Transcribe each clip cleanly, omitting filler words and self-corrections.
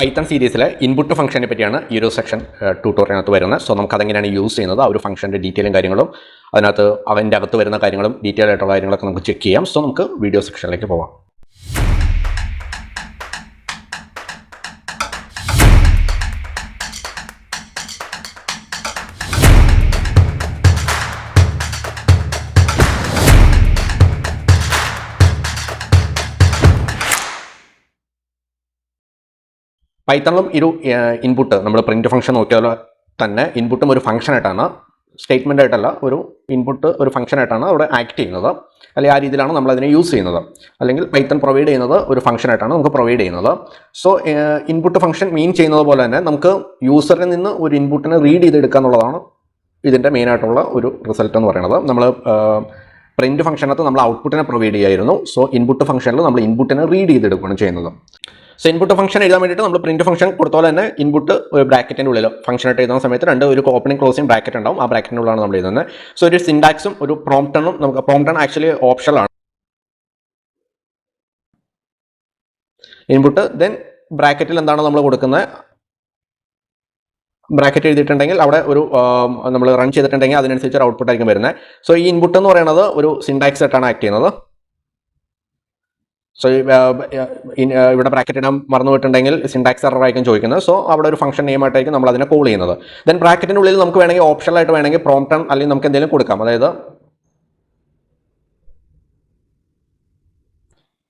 Python സീരീസിലെ input ഫംഗ്ഷനെ പറ്റിയാണ് ഈ ഒരു സെക്ഷൻ ട്യൂട്ടോറിയലിനകത്ത് വരുന്നത്. സോ നമുക്ക് അതെങ്ങനെയാണ് യൂസ് ചെയ്യുന്നത്, ആ ഒരു ഫംഗ്ഷൻ്റെ ഡീറ്റെയിലും കാര്യങ്ങളും അതിനകത്ത് അവൻ്റെ അകത്ത് വരുന്ന കാര്യങ്ങളും ഡീറ്റെയിൽ ആയിട്ടുള്ള കാര്യങ്ങളൊക്കെ നമുക്ക് ചെക്ക് ചെയ്യാം. സോ നമുക്ക് വീഡിയോ സെക്ഷനിലേക്ക് പോവാം. പൈത്തണിലും ഒരു ഇൻപുട്ട് നമ്മൾ പ്രിൻറ്റ് ഫംഗ്ഷൻ നോക്കിയാൽ തന്നെ ഇൻപുട്ടും ഒരു ഫംഗ്ഷനായിട്ടാണ്, സ്റ്റേറ്റ്മെൻ്റ് ആയിട്ടല്ല, ഒരു ഇൻപുട്ട് ഒരു ഫംഗ്ഷനായിട്ടാണ് അവിടെ ആക്ട് ചെയ്യുന്നത്. അല്ലെങ്കിൽ ആ രീതിയിലാണ് നമ്മളതിനെ യൂസ് ചെയ്യുന്നത്. അല്ലെങ്കിൽ പൈത്തൺ പ്രൊവൈഡ് ചെയ്യുന്നത് ഒരു ഫംഗ്ഷനായിട്ടാണ് നമുക്ക് പ്രൊവൈഡ് ചെയ്യുന്നത്. സോ ഇൻപുട്ട് ഫംഗ്ഷൻ മീൻ ചെയ്യുന്നത് പോലെ തന്നെ നമുക്ക് യൂസറിൽ നിന്ന് ഒരു ഇൻപുട്ടിനെ റീഡ് ചെയ്തെടുക്കുക എന്നുള്ളതാണ് ഇതിൻ്റെ മെയിനായിട്ടുള്ള ഒരു റിസൾട്ട് എന്ന് പറയുന്നത്. നമ്മൾ പ്രിൻറ്റ് ഫംഗ്ഷനകത്ത് നമ്മൾ ഔട്ട്പുട്ടിനെ പ്രൊവൈഡ് ചെയ്യായിരുന്നു. സോ ഇൻപുട്ട് ഫംഗ്ഷനിൽ നമ്മൾ ഇൻപുട്ടിനെ റീഡ് ചെയ്തെടുക്കുകയാണ് ചെയ്യുന്നത്. സോ ഇൻപുട്ട് ഫംഗ്ഷൻ എഴുതാൻ വേണ്ടിയിട്ട് നമ്മൾ പ്രിൻറ്റ് ഫംഗ്ഷൻ കൊടുത്ത പോലെ തന്നെ ഇൻപുട്ട് ഒരു ബ്രാക്കറ്റിൻ്റെ ഉള്ളിൽ ഫംഗ്ഷനായിട്ട് എഴുതുന്ന സമയത്ത് ഒരു ഓപ്പണിംഗ് ക്ലോസിംഗ് ബ്രാക്കറ്റ് ഉണ്ടാവും. ആ ബ്രാക്കറ്റിൻ്റെ ഉള്ളിലാണ് നമ്മൾ എഴുതുന്നത്. സോ ഒരു സിൻടാക്സും ഒരു പ്രോംപ്റ്റണും നമുക്ക് പ്രോംപ്റ്റൺ ആക്ച്വലി ഓപ്ഷനാണ്. ഇൻപുട്ട് ദെൻ ബ്രാക്കറ്റിൽ എന്താണ് നമ്മൾ കൊടുക്കുന്നത്, ബ്രാക്കറ്റ് എഴുതിയിട്ടുണ്ടെങ്കിൽ അവിടെ ഒരു നമ്മൾ റൺ ചെയ്തിട്ടുണ്ടെങ്കിൽ അതിനനുസരിച്ച് ഒരു ഔട്ട്പുട്ട് ആയിരിക്കും വരുന്നത്. സോ ഈ ഇൻപുട്ട് എന്ന് പറയുന്നത് ഒരു സിൻടാക്സ് ആയിട്ടാണ് ആക്ട് ചെയ്യുന്നത്. സോ ഇവിടെ ബ്രാക്കറ്റ് ഇടാൻ മറന്നു പോയിട്ടുണ്ടെങ്കിൽ സിൻടാക്സ് എറർ ആയിരിക്കും ചോദിക്കുന്നത്. സോ അവിടെ ഒരു ഫംഗ്ഷൻ നെയിം ആയിട്ടായിരിക്കും നമ്മൾ അതിനെ കോൾ ചെയ്യുന്നത്. ദെൻ ബ്രാക്കറ്റിൻ്റെ ഉള്ളിൽ നമുക്ക് വേണമെങ്കിൽ ഓപ്ഷനായിട്ട് വേണമെങ്കിൽ പ്രോംപ്റ്റൺ അല്ലെങ്കിൽ നമുക്ക് എന്തെങ്കിലും കൊടുക്കാം. അതായത്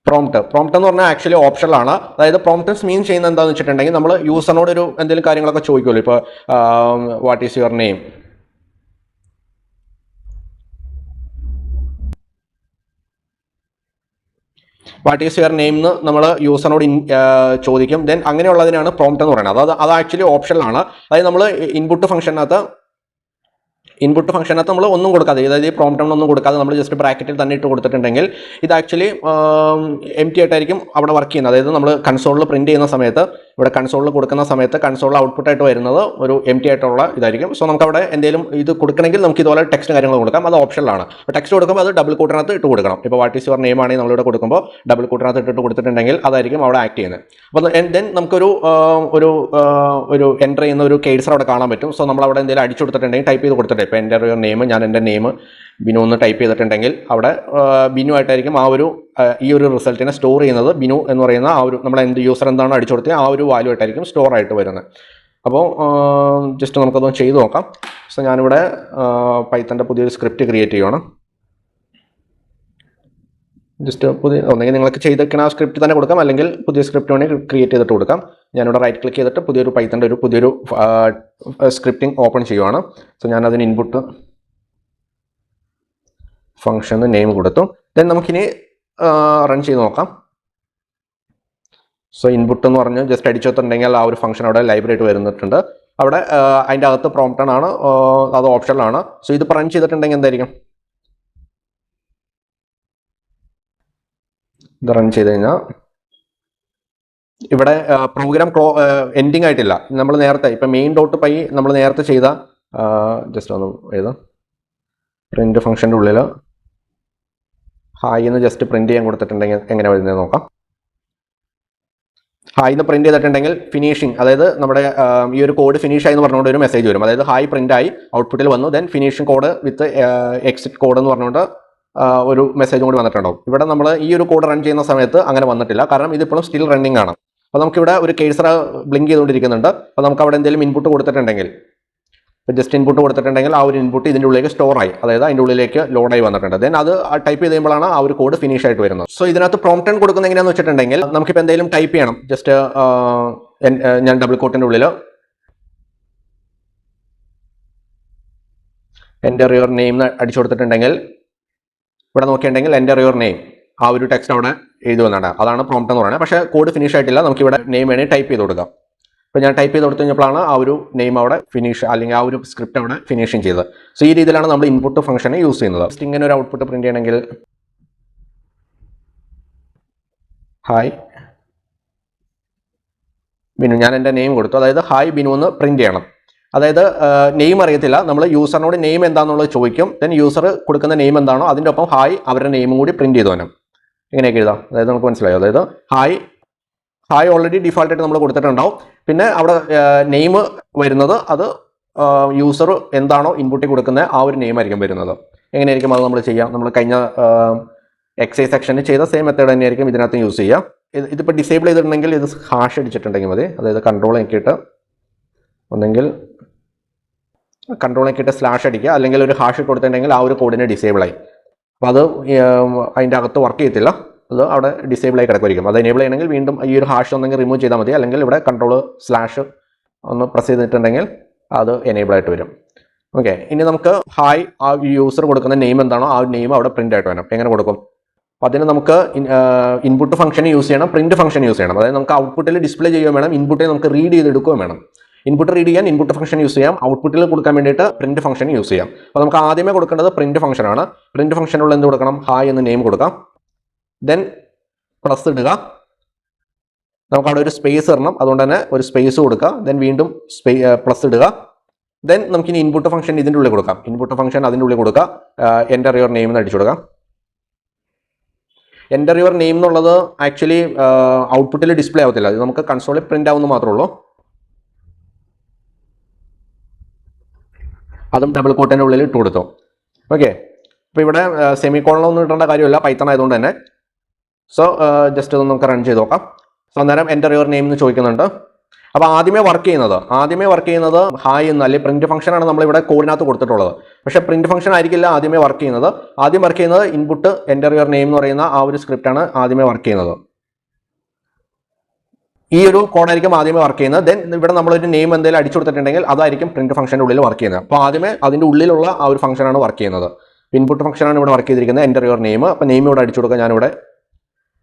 പ്രോംപ്റ്റ് എന്ന് പറഞ്ഞാൽ ആക്ച്വലി ഓപ്ഷനിലാണ്. അതായത് പ്രോംപ്റ്റൻസ് മീൻ ചെയ്യുന്നത് എന്താണെന്ന് വെച്ചിട്ടുണ്ടെങ്കിൽ നമ്മൾ യൂസറിനോട് ഒരു എന്തെങ്കിലും കാര്യങ്ങളൊക്കെ ചോദിക്കുമല്ലോ. ഇപ്പോൾ what is your name, what is your name എന്ന് നമ്മൾ യൂസറിനോട് ചോദിക്കും. ദെൻ അങ്ങനെയുള്ളതിനാണ് പ്രോംപ്റ്റ് എന്ന് പറയുന്നത്. അത് ആക്ച്വലി ഓപ്ഷനിലാണ്. അതായത് നമ്മൾ ഇൻപുട്ട് ഫംഗ്ഷനകത്ത് നമ്മൾ ഒന്നും കൊടുക്കാതെ, അതായത് ഈ പ്രോംപ്റ്റൊന്നും കൊടുക്കാതെ നമ്മൾ ജസ്റ്റ് ബ്രാക്കറ്റിൽ തന്നെ ഇട്ട് കൊടുത്തിട്ടുണ്ടെങ്കിൽ ഇത് ആക്ച്വലി എം ടി ആയിട്ടായിരിക്കും അവിടെ വർക്ക് ചെയ്യുന്നത്. അതായത് നമ്മൾ കൺസോളിൽ പ്രിൻറ്റ് ചെയ്യുന്ന സമയത്ത്, ഇവിടെ കൺസോളിൽ കൊടുക്കുന്ന സമയത്ത് കൺസോളിൽ ഔട്ട്പുട്ടായിട്ട് വരുന്നത് ഒരു എം ടി ആയിട്ടുള്ള ഇതായിരിക്കും. സോ നമുക്ക് അവിടെ എന്തെങ്കിലും ഇത് കൊടുക്കണമെങ്കിൽ നമുക്ക് ഇതുപോലെ ടെക്സ്റ്റ് കാര്യങ്ങൾ കൊടുക്കാം. അത് ഓപ്ഷനിലാണ്. അപ്പോൾ ടെക്സ്റ്റ് കൊടുക്കുമ്പോൾ അത് ഡബിൾ കൂട്ടിനകത്ത് ഇട്ട് കൊടുക്കണം. ഇപ്പോൾ വാട്ട് ഈസ് യുവർ നെയിം ആണെങ്കിൽ നമ്മളിവിടെ കൊടുക്കുമ്പോൾ ഡബിൾ കൂട്ടിനകത്ത് ഇട്ടിട്ട് കൊടുത്തിട്ടുണ്ടെങ്കിൽ അതായിരിക്കും അവിടെ ആക്ട് ചെയ്യുന്നത്. അപ്പോൾ ദെൻ നമുക്കൊരു ഒരു എൻ്റർ ചെയ്യുന്ന ഒരു കേഴ്സർ അവിടെ കാണാൻ പറ്റും. സോ നമ്മൾ അവിടെ എന്തെങ്കിലും അടിച്ചു കൊടുത്തിട്ടുണ്ടെങ്കിൽ ടൈപ്പ് ചെയ്ത് കൊടുത്തിട്ട് ഇപ്പോൾ എൻ്റെ ഒരു നെയിം, ഞാൻ എൻ്റെ നെയിം ബിനു എന്ന് ടൈപ്പ് ചെയ്തിട്ടുണ്ടെങ്കിൽ അവിടെ ബിനു ആയിട്ടായിരിക്കും ഈ ഒരു റിസൾട്ടിനെ സ്റ്റോർ ചെയ്യുന്നത്. ബിനു എന്ന് പറയുന്ന ആ ഒരു നമ്മൾ യൂസർ എന്താണോ അടിച്ചു കൊടുത്തത് ആ ഒരു വാല്യൂ ആയിട്ടായിരിക്കും സ്റ്റോർ ആയിട്ട് വരുന്നത്. അപ്പോൾ ജസ്റ്റ് നമുക്കതൊന്ന് ചെയ്ത് നോക്കാം. സോ ഞാനിവിടെ പൈത്തൻ്റെ പുതിയൊരു സ്ക്രിപ്റ്റ് ക്രിയേറ്റ് ചെയ്യുകയാണ്. ജസ്റ്റ് ഒന്നെങ്കിൽ നിങ്ങൾക്ക് ചെയ്തേക്കുന്ന ആ സ്ക്രിപ്റ്റ് തന്നെ കൊടുക്കാം, അല്ലെങ്കിൽ പുതിയ സ്ക്രിപ്റ്റ് വേണമെങ്കിൽ ക്രിയേറ്റ് ചെയ്തിട്ട് കൊടുക്കാം. ഞാനിവിടെ റൈറ്റ് ക്ലിക്ക് ചെയ്തിട്ട് പൈത്തൻ്റെ പുതിയൊരു സ്ക്രിപ്റ്റിംഗ് ഓപ്പൺ ചെയ്യുവാണ്. സോ ഞാനതിന് ഇൻപുട്ട് ഫംഗ്ഷന് നെയിം കൊടുത്തു. ദെൻ നമുക്കിനി റൺ ചെയ്ത് നോക്കാം. സോ ഇൻപുട്ട് എന്ന് പറഞ്ഞ് ജസ്റ്റ് അടിച്ചെത്തുണ്ടെങ്കിൽ ആ ഒരു ഫംഗ്ഷൻ അവിടെ ലൈബ്രറി ആയിട്ട് വരുന്നിട്ടുണ്ട്. അവിടെ അതിൻ്റെ അകത്ത് പ്രോംപ്റ്റൺ ആണ്, അത് ഓപ്ഷനിലാണ്. സോ ഇത് റൺ ചെയ്തിട്ടുണ്ടെങ്കിൽ എന്തായിരിക്കും, ഇത് റൺ ചെയ്ത് കഴിഞ്ഞാൽ ഇവിടെ പ്രോഗ്രാം എൻഡിങ് ആയിട്ടില്ല. നമ്മൾ നേരത്തെ ഇപ്പം main.py നമ്മൾ നേരത്തെ ചെയ്ത ജസ്റ്റ് ഒന്ന് എഴുതാം. പ്രിൻറ്റ് ഫംഗ്ഷൻ്റെ ഉള്ളിൽ ഹായ് എന്ന് ജസ്റ്റ് പ്രിൻറ്റ് ചെയ്യാൻ കൊടുത്തിട്ടുണ്ടെങ്കിൽ എങ്ങനെ വരുന്നത് നോക്കാം. ഹായ് എന്ന് പ്രിൻറ്റ് ചെയ്തിട്ടുണ്ടെങ്കിൽ ഫിനിഷിങ്, അതായത് നമ്മുടെ ഈ ഒരു കോഡ് ഫിനിഷ് ആയി എന്ന് പറഞ്ഞുകൊണ്ട് ഒരു മെസ്സേജ് വരും. അതായത് ഹായ് പ്രിൻ്റ് ആയി ഔട്ട്പുട്ടിൽ വന്നു. ദെൻ ഫിനിഷിംഗ് കോഡ് വിത്ത് എക്സിറ്റ് കോഡ് എന്ന് പറഞ്ഞുകൊണ്ട് ഒരു മെസ്സേജും കൂടി വന്നിട്ടുണ്ടാവും. ഇവിടെ നമ്മൾ ഈ ഒരു കോഡ് റൺ ചെയ്യുന്ന സമയത്ത് അങ്ങനെ വന്നിട്ടില്ല, കാരണം ഇതിപ്പോഴും സ്റ്റിൽ റണ്ണിങ് ആണ്. അപ്പോൾ നമുക്കിവിടെ ഒരു കേഴ്സർ ബ്ലിങ്ക് ചെയ്തുകൊണ്ടിരിക്കുന്നുണ്ട്. അപ്പോൾ നമുക്ക് അവിടെ എന്തെങ്കിലും ഇൻപുട്ട് കൊടുത്തിട്ടുണ്ടെങ്കിൽ, ജസ്റ്റ് ഇൻപുട്ട് കൊടുത്തിട്ടുണ്ടെങ്കിൽ ആ ഒരു ഇൻപുട്ട് ഇതിൻ്റെ ഉള്ളിലേക്ക് സ്റ്റോർ ആയി, അതായത് അതിൻ്റെ ഉള്ളിലേക്ക് ലോഡായി വന്നിട്ടുണ്ട്. ദെൻ അത് ടൈപ്പ് ചെയ്ത് കഴിയുമ്പോഴാണ് ആ ഒരു കോഡ് ഫിനിഷ് ആയിട്ട് വരുന്നത്. സോ ഇതിനകത്ത് പ്രോംപ്റ്റൺ കൊടുക്കുന്നത് എങ്ങനെയാണെന്ന് വെച്ചിട്ടുണ്ടെങ്കിൽ നമുക്കിപ്പോൾ എന്തെങ്കിലും ടൈപ്പ് ചെയ്യണം. ജസ്റ്റ് ഞാൻ ഡബിൾ കോട്ടിൻ്റെ ഉള്ളിൽ എൻ്റർ യുവർ നെയിം അടിച്ചു കൊടുത്തിട്ടുണ്ടെങ്കിൽ ഇവിടെ നോക്കിയിട്ടുണ്ടെങ്കിൽ എൻ്റർ യുവർ നെയിം ആ ഒരു ടെക്സ്റ്റ് അവിടെ എഴുതി വന്നാണ്. അതാണ് പ്രോംപ്റ്റ് എന്ന് പറയുന്നത്. പക്ഷേ കോഡ് ഫിനിഷ് ആയിട്ടില്ല. നമുക്കിവിടെ നെയിം വേണമെങ്കിൽ ടൈപ്പ് ചെയ്ത് കൊടുക്കാം. അപ്പോൾ ഞാൻ ടൈപ്പ് ചെയ്ത് കൊടുത്തു കഴിഞ്ഞപ്പോഴാണ് ആ ഒരു നെയിം അവിടെ ഫിനിഷ്, അല്ലെങ്കിൽ ആ ഒരു സ്ക്രിപ്റ്റ് അവിടെ ഫിനിഷിങ് ചെയ്തത്. സോ ഈ രീതിയിലാണ് നമ്മൾ ഇൻപുട്ട് ഫംഗ്ഷനെ യൂസ് ചെയ്യുന്നത്. ജസ്റ്റ് ഇങ്ങനെ ഒരു ഔട്ട്പുട്ട് പ്രിൻറ്റ് ചെയ്യണമെങ്കിൽ ഹായ് ബിനു, ഞാൻ എൻ്റെ നെയിം കൊടുത്തു. അതായത് ഹായ് ബിനു എന്ന് പ്രിൻറ്റ് ചെയ്യണം. അതായത് നെയിം അറിയത്തില്ല, നമ്മൾ യൂസറിനോട് നെയിം എന്താണെന്നുള്ളത് ചോദിക്കും. ദെൻ യൂസർ കൊടുക്കുന്ന നെയിം എന്താണോ അതിൻ്റെ ഒപ്പം ഹായ് അവരുടെ നെയിമും കൂടി പ്രിൻറ്റ് ചെയ്തു വേണം. ഇങ്ങനെയൊക്കെ എഴുതാം. അതായത് നമുക്ക് മനസ്സിലായോ, അതായത് ഹായ് ഹായ് ഓൾറെഡി ഡിഫോൾട്ടായിട്ട് നമ്മൾ കൊടുത്തിട്ടുണ്ടാവും. പിന്നെ അവിടെ നെയിം വരുന്നത് അത് യൂസർ എന്താണോ ഇൻപുട്ടിൽ കൊടുക്കുന്നത് ആ ഒരു നെയിം ആയിരിക്കും വരുന്നത്. എങ്ങനെയായിരിക്കും അത് നമ്മൾ ചെയ്യാം? നമ്മൾ കഴിഞ്ഞ എക്സൈസ് സെക്ഷനിൽ ചെയ്ത സെയിം മെത്തേഡ് തന്നെയായിരിക്കും ഇതിനകത്ത് യൂസ് ചെയ്യാം. ഇതിപ്പോൾ ഡിസേബിൾ ചെയ്തിട്ടുണ്ടെങ്കിൽ ഇത് ഹാഷ് അടിച്ചിട്ടുണ്ടെങ്കിൽ മതി. അതായത് കൺട്രോൾ ആക്കിയിട്ട് ഒന്നെങ്കിൽ കൺട്രോൾ ആക്കിയിട്ട് സ്ലാഷ് അടിക്കുക, അല്ലെങ്കിൽ ഒരു ഹാഷ് കൊടുത്തിട്ടുണ്ടെങ്കിൽ ആ ഒരു കോഡിനെ ഡിസേബിൾ ആയി. അപ്പോൾ അത് അതിൻ്റെ അകത്ത് വർക്ക് ചെയ്യത്തില്ല, അത് അവിടെ ഡിസേബിൾ ആയി കിടക്കുമായിരിക്കും. അത് എനേബിൾ ചെയ്യണമെങ്കിൽ വീണ്ടും ഈ ഒരു ഹാഷ് ഒന്നെങ്കിൽ റിമൂവ് ചെയ്താൽ മതി, അല്ലെങ്കിൽ ഇവിടെ കൺട്രോൾ സ്ലാഷ് ഒന്ന് പ്രസ് ചെയ്തിട്ടുണ്ടെങ്കിൽ അത് എനേബിൾ ആയിട്ട് വരും. ഓക്കെ, ഇനി നമുക്ക് ഹായ് ആ യൂസർ കൊടുക്കുന്ന നെയിം എന്താണോ ആ നെയിം അവിടെ പ്രിന്റ് ആയിട്ട് വരണം. എങ്ങനെ കൊടുക്കും? അപ്പോൾ അതിന് നമുക്ക് ഇൻപുട്ട് ഫംഗ്ഷൻ യൂസ് ചെയ്യണം, പ്രിന്റ് ഫംഗ്ഷൻ യൂസ് ചെയ്യണം. അതായത് നമുക്ക് ഔട്ട്പുട്ടിൽ ഡിസ്പ്ലേ ചെയ്യുകയും വേണം, ഇൻപുട്ടിൽ നമുക്ക് റീഡ് ചെയ്തെടുക്കുകയും വേണം. ഇൻപുട്ട് റീഡ് ചെയ്യാൻ ഇൻപുട്ട് ഫംഗ്ഷൻ യൂസ് ചെയ്യാം, ഔട്ട്പുട്ടിൽ കൊടുക്കാൻ വേണ്ടിയിട്ട് പ്രിന്റ് ഫംഗ്ഷൻ യൂസ് ചെയ്യാം. അപ്പോൾ നമുക്ക് ആദ്യമേ കൊടുക്കേണ്ടത് പ്രിന്റ് ഫംഗ്ഷൻ ആണ്. പ്രിന്റ് ഫംഗ്ഷനുള്ള എന്ത് കൊടുക്കണം? ഹായ് എന്ന് നെയിം കൊടുക്കാം. ദെൻ പ്ലസ് ഇടുക. നമുക്ക് അവിടെ ഒരു സ്പേസ് ഇടണം, അതുകൊണ്ട് തന്നെ ഒരു സ്പേസ് കൊടുക്കുക. ദെൻ വീണ്ടും പ്ലസ് ഇടുക. ദെൻ നമുക്കിനി ഇൻപുട്ട് ഫംഗ്ഷൻ ഇതിൻ്റെ ഉള്ളിൽ കൊടുക്കാം. ഇൻപുട്ട് ഫംഗ്ഷൻ അതിൻ്റെ ഉള്ളിൽ കൊടുക്കുക. എൻ്റർ യുവർ നെയിം എന്ന് അടിച്ചു കൊടുക്കാം. എൻ്റർ യുവർ നെയിം എന്നുള്ളത് ആക്ച്വലി ഔട്ട്പുട്ടിൽ ഡിസ്പ്ലേ ആവത്തില്ല, അത് നമുക്ക് കൺസോളിൽ പ്രിന്റ് ആവുന്ന മാത്രമേ ഉള്ളൂ. അതും ഡബിൾ കോട്ടിൻ്റെ ഉള്ളിൽ ഇട്ട് കൊടുത്തു. ഓക്കെ, അപ്പോൾ ഇവിടെ സെമി കോളനൊന്നും ഇടേണ്ട കാര്യമില്ല, പൈത്തൺ ആയതുകൊണ്ട് തന്നെ. സോ ജസ്റ്റ് ഒന്ന് നമുക്ക് റൺ ചെയ്ത് നോക്കാം. സോ അന്നേരം എൻ്റർ യുവർ നെയിം എന്ന് ചോദിക്കുന്നുണ്ട്. അപ്പോൾ ആദ്യമേ വർക്ക് ചെയ്യുന്നത് ഹായ് എന്ന്, അല്ലെങ്കിൽ പ്രിന്റ് ഫംഗ്ഷനാണ് നമ്മളിവിടെ കോഡിനകത്ത് കൊടുത്തിട്ടുള്ളത്. പക്ഷേ പ്രിന്റ് ഫംഗ്ഷൻ ആയിരിക്കില്ല ആദ്യമേ വർക്ക് ചെയ്യുന്നത്. ആദ്യം വർക്ക് ചെയ്യുന്നത് ഇൻപുട്ട് എൻ്റർ യുവർ നെയിം എന്ന് പറയുന്ന ആ ഒരു സ്ക്രിപ്റ്റാണ് ആദ്യമേ വർക്ക് ചെയ്യുന്നത്. ഈ ഒരു കോഡായിരിക്കും ആദ്യമേ വർക്ക് ചെയ്യുന്നത്. ദെൻ ഇവിടെ നമ്മളൊരു നെയിം എന്തെങ്കിലും അടിച്ചു കൊടുത്തിട്ടുണ്ടെങ്കിൽ അതായിരിക്കും പ്രിന്റ് ഫംഗ്ഷൻ്റെ ഉള്ളിൽ വർക്ക് ചെയ്യുന്നത്. അപ്പോൾ ആദ്യമേ അതിൻ്റെ ഉള്ളിലുള്ള ആ ഒരു ഫംഗ്ഷനാണ് വർക്ക് ചെയ്യുന്നത്. ഇൻപുട്ട് ഫംഗ്ഷനാണ് ഇവിടെ വർക്ക് ചെയ്തിരിക്കുന്നത്, എൻ്റർ യുവർ നെയിം. അപ്പോൾ നെയിം ഇവിടെ അടിച്ചു കൊടുക്കുക. ഞാനിവിടെ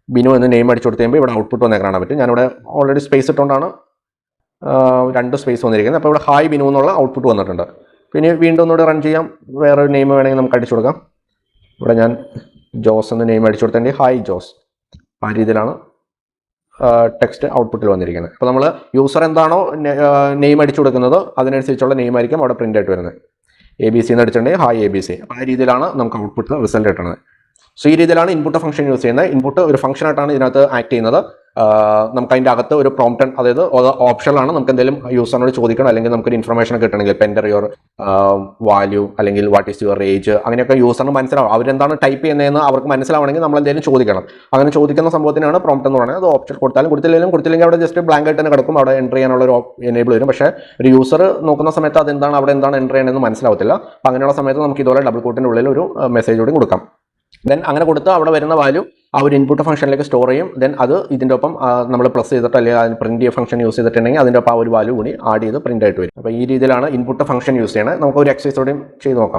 ബിനു എന്ന് നെയിം അടിച്ചു കൊടുത്ത് കഴിയുമ്പോൾ ഇവിടെ ഔട്ട്പുട്ട് വന്നേ കാണാൻ പറ്റും. ഞാനിവിടെ ഓൾറെഡി സ്പേസ് ഇട്ടുകൊണ്ടാണ് 2 സ്പേസ് വന്നിരിക്കുന്നത്. അപ്പോൾ ഇവിടെ ഹായ് ബിനു എന്നുള്ള ഔട്ട്പുട്ട് വന്നിട്ടുണ്ട്. പിന്നെ വീണ്ടും ഒന്നുകൂടെ റൺ ചെയ്യാം. വേറൊരു നെയിം വേണമെങ്കിൽ നമുക്ക് അടിച്ചു കൊടുക്കാം. ഇവിടെ ഞാൻ ജോസ് എന്ന് നെയിം അടിച്ചു കൊടുത്തിട്ടുണ്ടെങ്കിൽ ഹായ് ജോസ്. ആ രീതിയിലാണ് ടെക്സ്റ്റ് ഔട്ട്പുട്ടിൽ വന്നിരിക്കുന്നത്. അപ്പോൾ നമ്മൾ യൂസർ എന്താണോ നെയിം അടിച്ചു കൊടുക്കുന്നത് അതിനനുസരിച്ചുള്ള നെയിം ആയിരിക്കും അവിടെ പ്രിൻ്റ് ആയിട്ട് വരുന്നത്. ABC എന്ന് അടിച്ചിട്ടുണ്ടെങ്കിൽ ഹായ് ABC. അപ്പോൾ ആ രീതിയിലാണ് നമുക്ക് ഔട്ട്പുട്ട് റിസൾട്ട് കിട്ടുന്നത്. സോ ഈ രീതിയിലാണ് ഇൻപുട്ട് ഫംഗ്ഷൻ യൂസ് ചെയ്യുന്നത്. ഇൻപുട്ട് ഒരു ഫംഗ്ഷനായിട്ടാണ് ഇതിനകത്ത് ആക്ട് ചെയ്യുന്നത്. നമുക്ക് അതിൻ്റെ അകത്ത് ഒരു പ്രോംപ്റ്റ്, അതായത് ഓപ്ഷനിലാണ് നമുക്ക് എന്തെങ്കിലും യൂസറിനോട് ചോദിക്കണം, അല്ലെങ്കിൽ നമുക്കൊരു ഇൻഫർമേഷൻ കിട്ടണമെങ്കിൽ എൻ്റർ യുവർ വാല്യൂ അല്ലെങ്കിൽ വാട്ട് ഈസ് യുവർ ഏജ്, അങ്ങനെയൊക്കെ യൂസറിന് മനസ്സിലാവും. അവരെന്താണ് ടൈപ്പ് ചെയ്യുന്നതെന്ന് അവർക്ക് മനസ്സിലാവണമെങ്കിൽ നമ്മൾ എന്തെങ്കിലും ചോദിക്കണം. അങ്ങനെ ചോദിക്കുന്ന സംഭവത്തിനാണ് പ്രോംപ്റ്റ് എന്ന് പറയുന്നത്. അത് ഓപ്ഷൻ കൊടുത്താലും കൊടുത്തില്ലെങ്കിൽ അവിടെ ജസ്റ്റ് ബ്ലാങ്ക് ആയിട്ട് തന്നെ കിടക്കും. അവിടെ എൻ്റർ ചെയ്യാനുള്ള ഒരു എനേബിൾ വരും. പക്ഷേ ഒരു യൂസർ നോക്കുന്ന സമയത്ത് അതെന്താണ് അവിടെ എന്താണ് എൻ്റർ ചെയ്യണമെന്ന് മനസ്സിലാവത്തില്ല. അപ്പോൾ അങ്ങനെയുള്ള സമയത്ത് നമുക്ക് ഇതുപോലെ ഡബിൾ കോട്ടിൻ്റെ ഉള്ളിൽ ഒരു മെസ്സേജ് കൂടി കൊടുക്കാം. ദെൻ അങ്ങനെ കൊടുത്ത് അവിടെ വരുന്ന വാല്യൂ ആ ഒരു ഇൻപുട്ട് ഫംഗ്ഷനിലേക്ക് സ്റ്റോർ ചെയ്യും. ദെൻ അത് ഇതിൻ്റെ ഒപ്പം നമ്മൾ പ്ലസ് ചെയ്തിട്ട് അല്ലെങ്കിൽ അതിന് പ്രിന്റ് ഫംഗ്ഷൻ യൂസ് ചെയ്തിട്ടുണ്ടെങ്കിൽ അതിൻ്റെ ഒപ്പം ആ ഒരു വാല്യൂ കൂടി ആഡ് ചെയ്ത് പ്രിന്റ് ആയിട്ട് വരും. അപ്പോൾ ഈ രീതിയിലാണ് ഇൻപുട്ട് ഫംഗ്ഷൻ യൂസ് ചെയ്യണത്. നമുക്ക് ഒരു എക്സസൈസോടെയും ചെയ്ത് നോക്കാം.